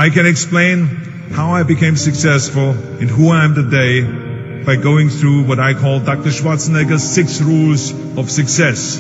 I can explain how I became successful and who I am today by going through what I call Dr. Schwarzenegger's 6 rules of success.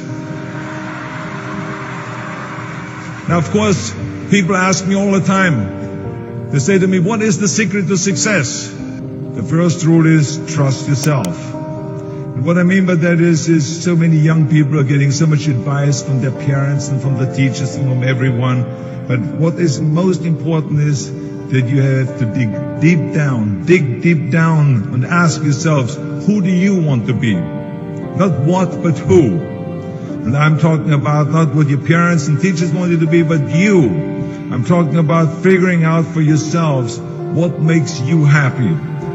Now, of course, people ask me all the time. They say to me, what is the secret to success? The first rule is trust yourself. And what I mean by that is so many young people are getting so much advice from their parents and from the teachers and from everyone. But what is most important is that you have to dig deep down and ask yourselves, who do you want to be? Not what, but who. And I'm talking about not what your parents and teachers want you to be, but you. I'm talking about figuring out for yourselves what makes you happy,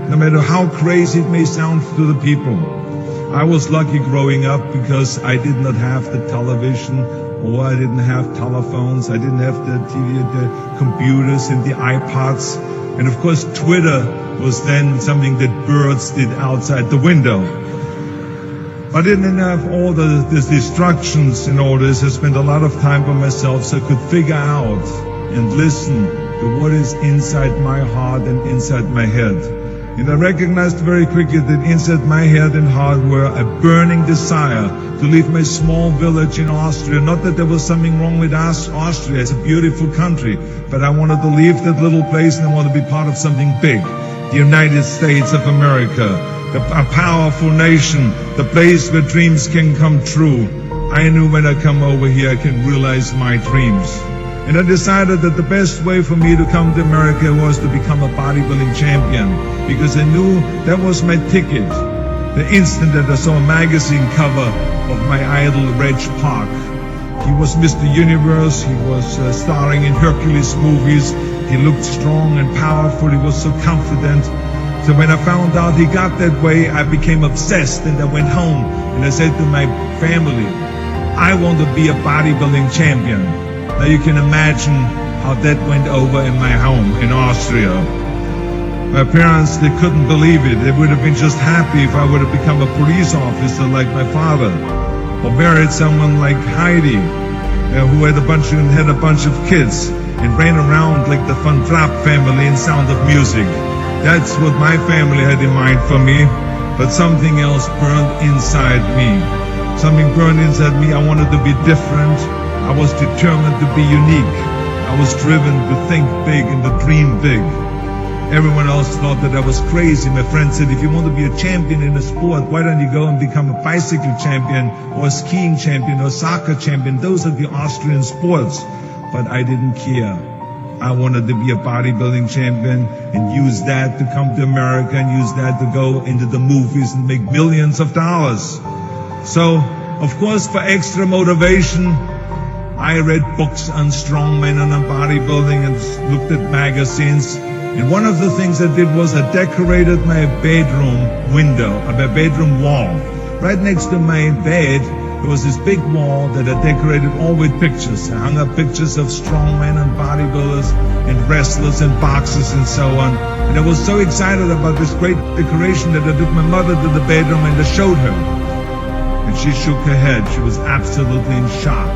no matter how crazy it may sound to the people. I was lucky growing up because I did not have the television, or I didn't have telephones, I didn't have the TV, the computers and the iPods. And of course, Twitter was then something that birds did outside the window. I didn't have all the distractions in all this. I spent a lot of time by myself so I could figure out and listen to what is inside my heart and inside my head. And I recognized very quickly that inside my head and heart were a burning desire to leave my small village in Austria. Not that there was something wrong with Austria, it's a beautiful country, but I wanted to leave that little place and I wanted to be part of something big. The United States of America, a powerful nation, the place where dreams can come true. I knew when I come over here I can realize my dreams. And I decided that the best way for me to come to America was to become a bodybuilding champion, because I knew that was my ticket. The instant that I saw a magazine cover of my idol, Reg Park. He was Mr. Universe, he was starring in Hercules movies, he looked strong and powerful, he was so confident. So when I found out he got that way, I became obsessed and I went home and I said to my family, I want to be a bodybuilding champion. Now you can imagine how that went over in my home in Austria. My parents, they couldn't believe it. They would have been just happy if I would have become a police officer like my father, or married someone like Heidi, who had a bunch of kids and ran around like the Van Trapp family in Sound of Music. That's what my family had in mind for me, but something else burned inside me. Something burned inside me. I wanted to be different. I was determined to be unique. I was driven to think big and to dream big. Everyone else thought that I was crazy. My friend said, if you want to be a champion in a sport, why don't you go and become a bicycle champion or a skiing champion or a soccer champion? Those are the Austrian sports. But I didn't care. I wanted to be a bodybuilding champion and use that to come to America and use that to go into the movies and make millions of dollars. So, of course, for extra motivation, I read books on strongmen and on bodybuilding and looked at magazines. And one of the things I did was I decorated my bedroom window, my bedroom wall. Right next to my bed, there was this big wall that I decorated all with pictures. I hung up pictures of strongmen and bodybuilders and wrestlers and boxers and so on. And I was so excited about this great decoration that I took my mother to the bedroom and I showed her. And she shook her head. She was absolutely in shock.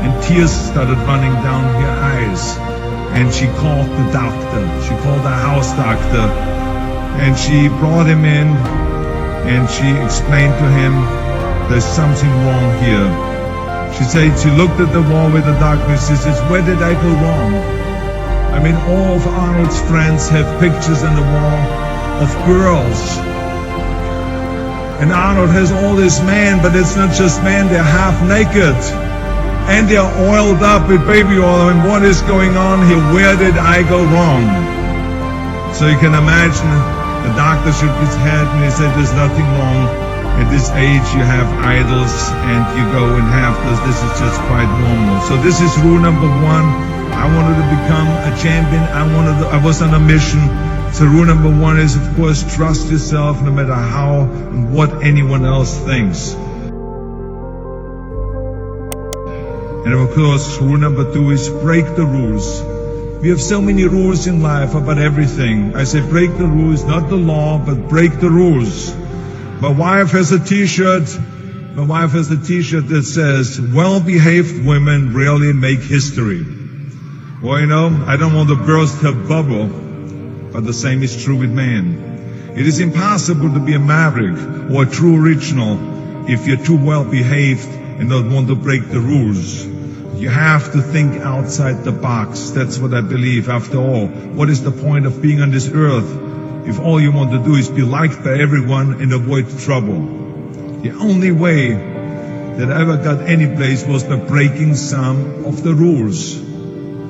And tears started running down her eyes. And she called the doctor. She called the house doctor. And she brought him in and she explained to him, there's something wrong here. She said, she looked at the wall with the doctor. She says, where did I go wrong? I mean, all of Arnold's friends have pictures on the wall of girls. And Arnold has all this men, but it's not just men, they're half naked. And they're oiled up with baby oil. And what is going on here? Where did I go wrong? So you can imagine the doctor shook his head and he said, there's nothing wrong. At this age, you have idols and you go and have this. This is just quite normal. So this is rule number 1. I wanted to become a champion. I was on a mission. So rule number 1 is, of course, trust yourself no matter how and what anyone else thinks. And of course, rule number 2 is break the rules. We have so many rules in life about everything. I say break the rules, not the law, but break the rules. My wife has a t-shirt that says, well-behaved women rarely make history. Well, I don't want to burst her bubble, but the same is true with man. It is impossible to be a maverick or a true original if you're too well behaved and don't want to break the rules. You have to think outside the box. That's what I believe. After all, what is the point of being on this earth if all you want to do is be liked by everyone and avoid trouble? The only way that I ever got any place was by breaking some of the rules.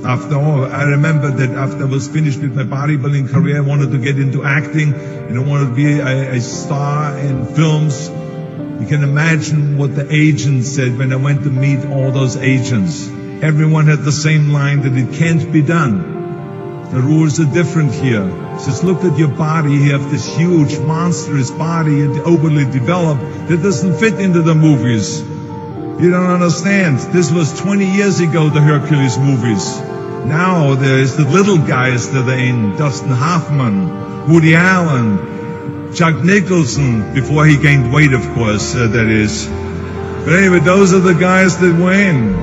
After all, I remember that after I was finished with my bodybuilding career, I wanted to get into acting and I wanted to be a star in films. You can imagine what the agent said when I went to meet all those agents. Everyone had the same line that it can't be done. The rules are different here. Just look at your body. You have this huge, monstrous body, overly developed, that doesn't fit into the movies. You don't understand. This was 20 years ago, the Hercules movies. Now there's the little guys that are in, Dustin Hoffman, Woody Allen, Jack Nicholson, before he gained weight, of course, that is. But anyway, those are the guys that were in.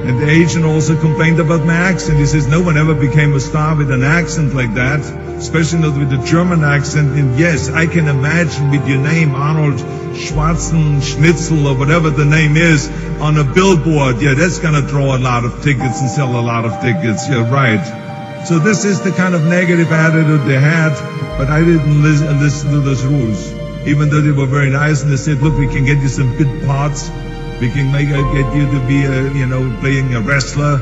And the agent also complained about my accent. He says, no one ever became a star with an accent like that, especially not with a German accent. And yes, I can imagine with your name, Arnold Schwarzenegger, or whatever the name is, on a billboard. Yeah, that's gonna draw a lot of tickets and sell a lot of tickets. Yeah, right. So this is the kind of negative attitude they had, but I didn't listen to those rules. Even though they were very nice and they said, look, we can get you some bit parts. We can get you to be, playing a wrestler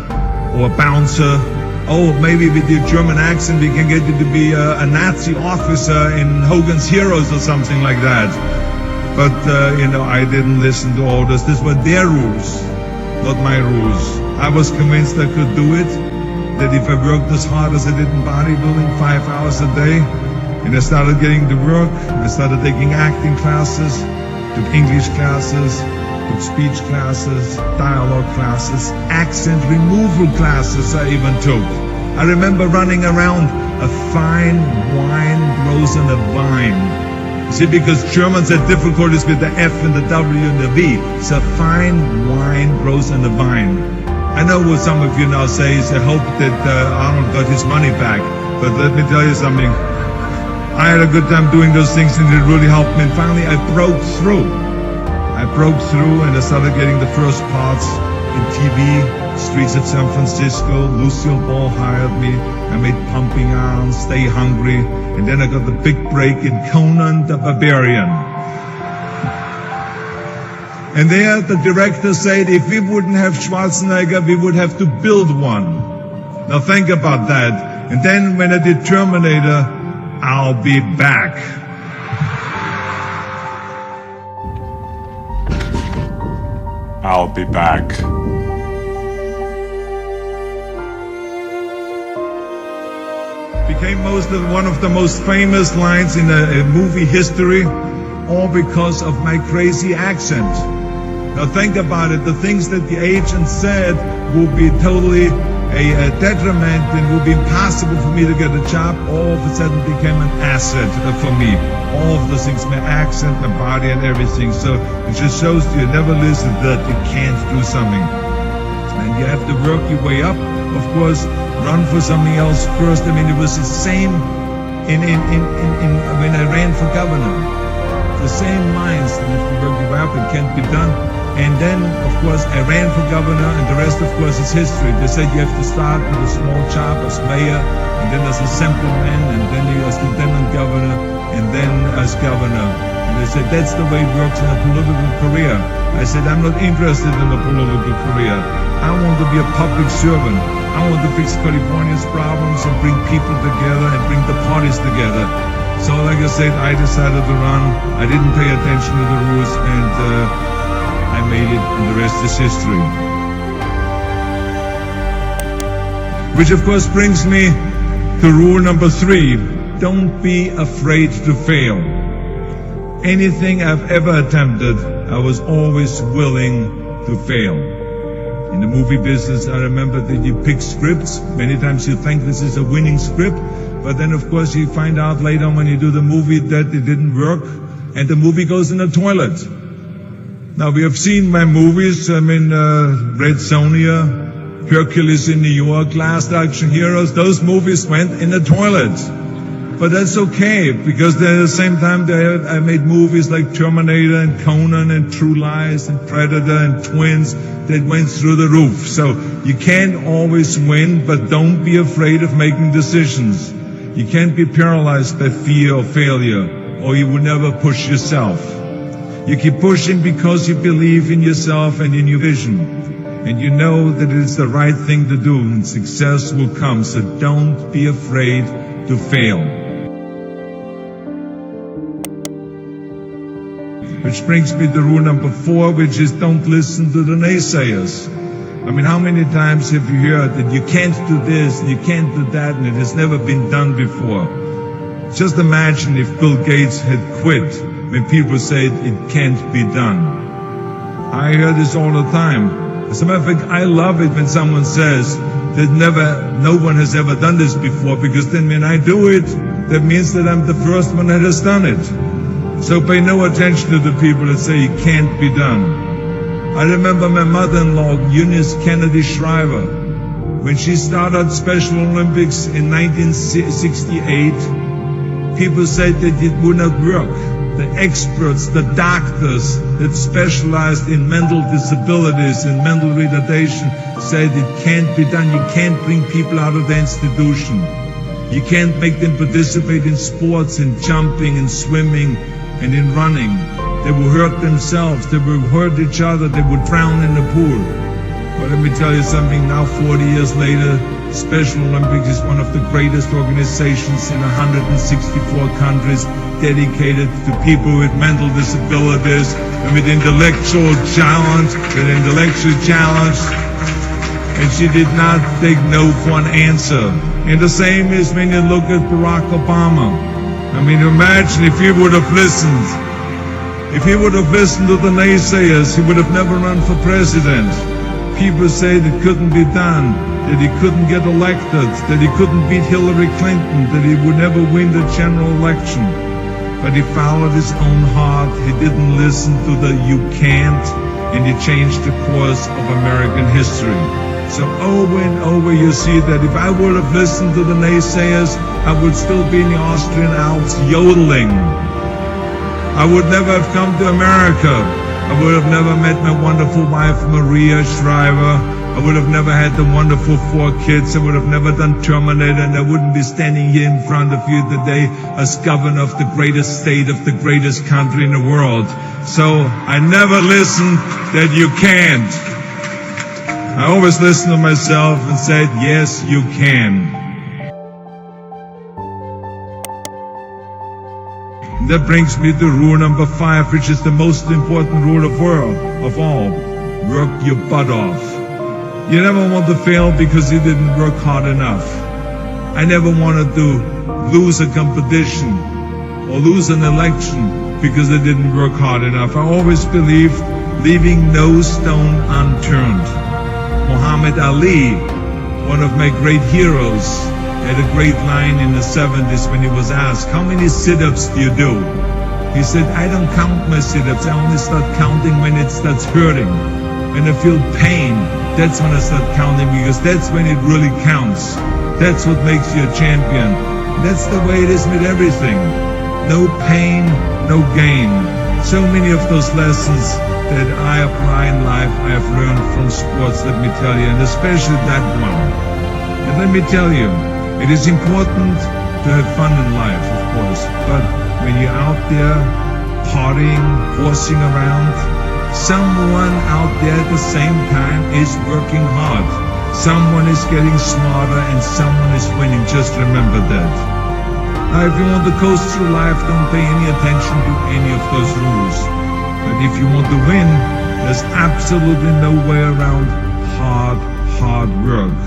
or a bouncer. Oh, maybe with your German accent, we can get you to be a Nazi officer in Hogan's Heroes or something like that. But, I didn't listen to all this. These were their rules, not my rules. I was convinced I could do it, that if I worked as hard as I did in bodybuilding, 5 hours a day, and I started getting to work, I started taking acting classes, took English classes, took speech classes, dialogue classes, accent removal classes I even took. I remember running around, a fine wine grows on a vine. See, because Germans had difficulties with the F and the W and the V. So fine wine grows on a vine. I know what some of you now say is, I hope that Arnold got his money back. But let me tell you something. I had a good time doing those things and it really helped me. And finally, I broke through. And I started getting the first parts in TV, Streets of San Francisco. Lucille Ball hired me. I made Pumping Iron, Stay Hungry. And then I got the big break in Conan the Barbarian. And there the director said, if we wouldn't have Schwarzenegger, we would have to build one. Now think about that. And then when I did Terminator, I'll be back. I'll be back. Became one of the most famous lines in a movie history, all because of my crazy accent. Now think about it, the things that the agent said will be totally a detriment and will be impossible for me to get a job, all of a sudden became an asset for me. All of those things, my accent, my body and everything. So it just shows you never listen that you can't do something. And you have to work your way up, of course, run for something else first. I mean, it was the same in when I ran for governor. The same lines that if you work your way up, it can't be done. And then, of course, I ran for governor, and the rest, of course, is history. They said you have to start with a small job as mayor, and then as assemblyman, and then you as lieutenant governor, and then as governor. And they said that's the way it works in a political career. I said I'm not interested in a political career. I want to be a public servant. I want to fix California's problems and bring people together and bring the parties together. So, like I said, I decided to run. I didn't pay attention to the rules, and I made it, and the rest is history. Which of course brings me to rule number 3. Don't be afraid to fail. Anything I've ever attempted, I was always willing to fail. In the movie business, I remember that you pick scripts. Many times you think this is a winning script, but then of course you find out later on when you do the movie that it didn't work, and the movie goes in the toilet. Now, we have seen my movies, Red Sonja, Hercules in New York, Last Action Heroes, those movies went in the toilet. But that's okay, because at the same time I made movies like Terminator and Conan and True Lies and Predator and Twins that went through the roof. So you can't always win, but don't be afraid of making decisions. You can't be paralyzed by fear or failure, or you will never push yourself. You keep pushing because you believe in yourself and in your vision. And you know that it is the right thing to do, and success will come. So don't be afraid to fail. Which brings me to rule number 4, which is don't listen to the naysayers. I mean, how many times have you heard that you can't do this, and you can't do that, and it has never been done before? Just imagine if Bill Gates had quit when people said it can't be done. I hear this all the time. As a matter of fact, I love it when someone says that no one has ever done this before, because then when I do it, that means that I'm the first one that has done it. So pay no attention to the people that say it can't be done. I remember my mother-in-law, Eunice Kennedy Shriver, when she started Special Olympics in 1968, people said that it would not work. The experts, the doctors that specialized in mental disabilities and mental retardation said it can't be done. You can't bring people out of the institution. You can't make them participate in sports and jumping and swimming and in running. They will hurt themselves, they will hurt each other, they will drown in the pool. But let me tell you something, now 40 years later, Special Olympics is one of the greatest organizations in 164 countries dedicated to people with mental disabilities and with intellectual challenge, and she did not take no for an answer. And the same is when you look at Barack Obama. I mean, imagine if he would have listened. If he would have listened to the naysayers, he would have never run for president. People said it couldn't be done, that he couldn't get elected, that he couldn't beat Hillary Clinton, that he would never win the general election. But he followed his own heart. He didn't listen to the you can't, and he changed the course of American history. So over and over you see that if I would have listened to the naysayers, I would still be in the Austrian Alps yodeling. I would never have come to America. I would have never met my wonderful wife, Maria Shriver. I would have never had the wonderful 4 kids. I would have never done Terminator, and I wouldn't be standing here in front of you today as governor of the greatest state of the greatest country in the world. So I never listened that you can't. I always listened to myself and said, yes, you can. And that brings me to rule number 5, which is the most important rule of all. Work your butt off. You never want to fail because you didn't work hard enough. I never wanted to lose a competition or lose an election because I didn't work hard enough. I always believed leaving no stone unturned. Muhammad Ali, one of my great heroes, had a great line in the 70s when he was asked, how many sit-ups do you do? He said, I don't count my sit-ups. I only start counting when it starts hurting. When I feel pain, that's when I start counting, because that's when it really counts. That's what makes you a champion. That's the way it is with everything. No pain, no gain. So many of those lessons that I apply in life, I have learned from sports, let me tell you, and especially that one. And let me tell you, it is important to have fun in life, of course, but when you're out there partying, horsing around, someone out there at the same time is working hard. Someone is getting smarter and someone is winning. Just remember that. Now, if you want to coast through life, don't pay any attention to any of those rules. But if you want to win, there's absolutely no way around hard work.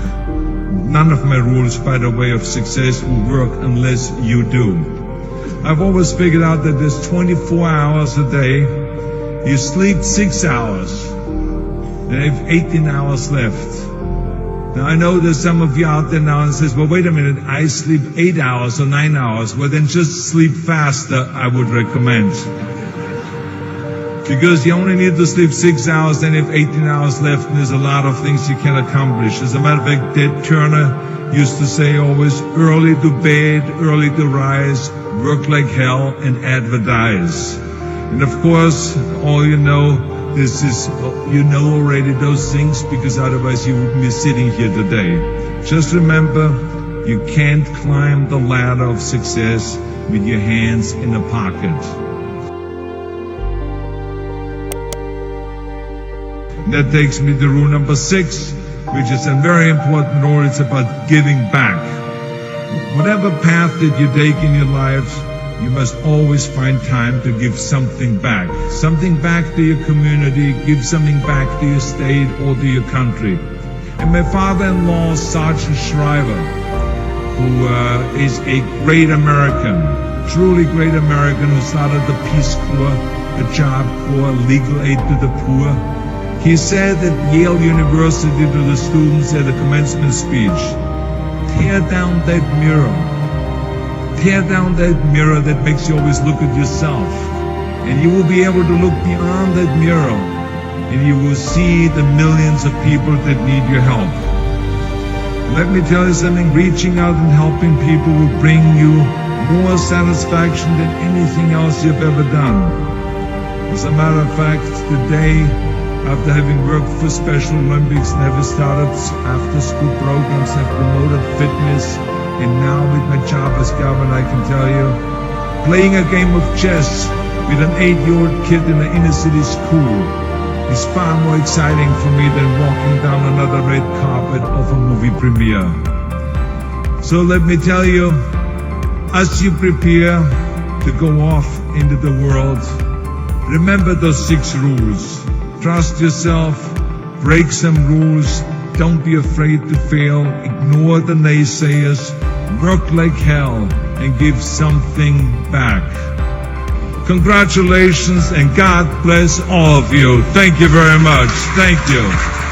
None of my rules, by the way, of success will work unless you do. I've always figured out that there's 24 hours a day. You sleep 6 hours. Then I have 18 hours left. Now I know there's some of you out there now and says, well, wait a minute, I sleep 8 hours or 9 hours. Well, then just sleep faster, I would recommend. Because you only need to sleep 6 hours, then you have 18 hours left, and there's a lot of things you can accomplish. As a matter of fact, Ted Turner used to say always, early to bed, early to rise, work like hell, and advertise. And of course, all you know, you know already those things, because otherwise you wouldn't be sitting here today. Just remember, you can't climb the ladder of success with your hands in a pocket. And that takes me to rule number 6, which is a very important rule. It's about giving back. Whatever path that you take in your life, you must always find time to give something back. Something back to your community, give something back to your state or to your country. And my father-in-law, Sergeant Shriver, who is a great American, truly great American, who started the Peace Corps, the Job Corps, legal aid to the poor. He said at Yale University to the students at the commencement speech, tear down that mirror. Tear down that mirror that makes you always look at yourself. And you will be able to look beyond that mirror, and you will see the millions of people that need your help. Let me tell you something, reaching out and helping people will bring you more satisfaction than anything else you've ever done. As a matter of fact, today, after having worked for Special Olympics and having started after-school programs, have promoted fitness, and now with my job as governor, I can tell you, playing a game of chess with an 8-year-old kid in an inner-city school is far more exciting for me than walking down another red carpet of a movie premiere. So let me tell you, as you prepare to go off into the world, remember those 6 rules. Trust yourself, break some rules, don't be afraid to fail, ignore the naysayers, work like hell, and give something back. Congratulations, and God bless all of you. Thank you very much. Thank you.